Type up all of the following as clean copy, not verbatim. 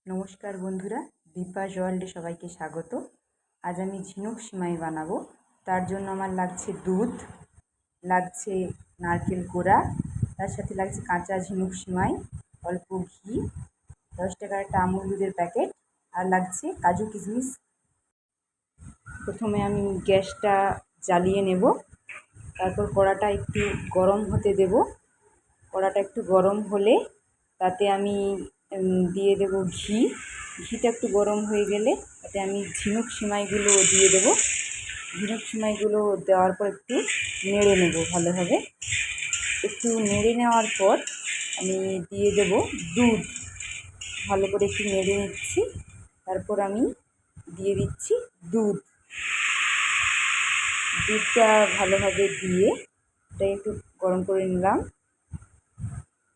নমস্কার বন্ধুরা, দীপাস ওয়ার্ল্ডে সবাইকে স্বাগত। আজ আমি ঝিনুক সিমাই বানাবো। তার জন্য আমার লাগছে দুধ, লাগছে নারকেল কোড়া, তার সাথে লাগছে কাঁচা ঝিনুক সিমাই, অল্প ঘি, 10 টাকার একটা আমুল দুধের প্যাকেট, আর লাগছে কাজু কিশমিশ। প্রথমে আমি গ্যাসটা জ্বালিয়ে নেব, তারপর কড়াটা একটু গরম হতে দেব। কড়াটা একটু গরম হলে তাতে আমি দিয়ে দেব ঘি। ঘিটা একটু গরম হয়ে গেলে তাতে আমি ঝিনুক সিমাইগুলো দিয়ে দেব। ঝিনুক সিমাইগুলো দেওয়ার পর একটু নেড়ে নেব ভালোভাবে। একটু নেড়ে নেওয়ার পর আমি দিয়ে দেব দুধ। ভালো করে একটু নেড়ে নিচ্ছি, তারপর আমি দিয়ে দিচ্ছি দুধ। দুধটা ভালোভাবে দিয়ে এটা একটু গরম করে নিলাম।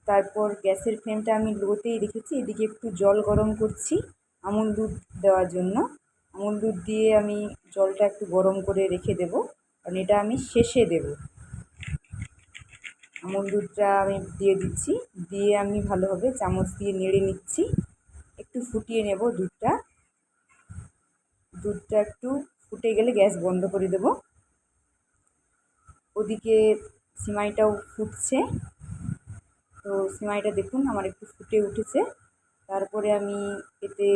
তারপর গ্যাসের ফ্লেমটা আমি লোতেই রেখেছি। এদিকে একটু জল গরম করছি আমুল দুধ দেওয়ার জন্য। আমুল দুধ দিয়ে আমি জলটা একটু গরম করে রেখে দেব, কারণ এটা আমি শেষে দেব। আমুল দুধটা আমি দিয়ে দিচ্ছি, দিয়ে আমি ভালোভাবে চামচ দিয়ে নেড়ে নিচ্ছি। একটু ফুটিয়ে নেব দুধটা। দুধটা একটু ফুটে গেলে গ্যাস বন্ধ করে দেব। ওদিকে সিমাইটাও ফুটছে। তো সিমাইটা দেখুন আমার একটু ফুটে উঠেছে। তারপরে আমি এতে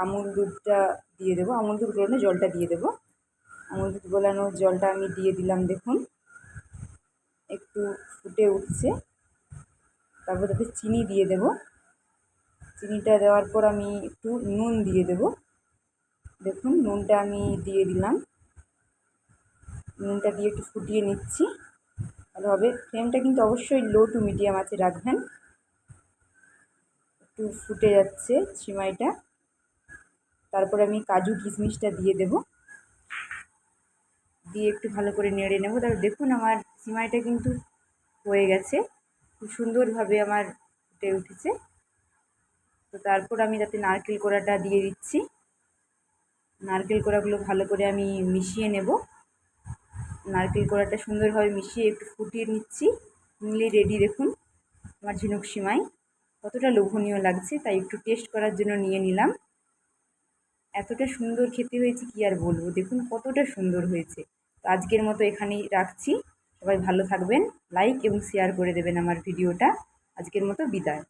আমুল দুধটা দিয়ে দেবো। আমুল দুধ গলানো জলটা দিয়ে দেবো। আমুল দুধ গলানো জলটা আমি দিয়ে দিলাম। দেখুন একটু ফুটে উঠছে। তারপর তাতে চিনি দিয়ে দেব। চিনিটা দেওয়ার পর আমি একটু নুন দিয়ে দেব। দেখুন নুনটা আমি দিয়ে দিলাম। নুনটা দিয়ে একটু ফুটিয়ে নিচ্ছি ভালোভাবে। ফ্লেমটা কিন্তু অবশ্যই লো টু মিডিয়াম আছে রাখবেন। একটু ফুটে যাচ্ছে সিমাইটা। তারপরে আমি কাজু কিশমিশটা দিয়ে দেব, দিয়ে একটু ভালো করে নেড়ে নেব। তারপর দেখুন আমার সিমাইটা কিন্তু হয়ে গেছে, খুব সুন্দরভাবে আমার ফুটে উঠেছে। তো তারপর আমি তাতে নারকেল কোড়াটা দিয়ে দিচ্ছি। নারকেল কোড়াগুলো ভালো করে আমি মিশিয়ে নেব। নারকেল কোড়াটা সুন্দরভাবে মিশিয়ে একটু ফুটিয়ে নিচ্ছি। নিলে রেডি। দেখুন আমার ঝিনুক সিমাই কতটা লোভনীয় লাগছে, তাই একটু টেস্ট করার জন্য নিয়ে নিলাম। এতটা সুন্দর খেতে হয়েছে কি আর বলবো। দেখুন কতটা সুন্দর হয়েছে। তো আজকের মতো এখানেই রাখছি। সবাই ভালো থাকবেন, লাইক এবং শেয়ার করে দেবেন আমার ভিডিওটা। আজকের মতো বিদায়।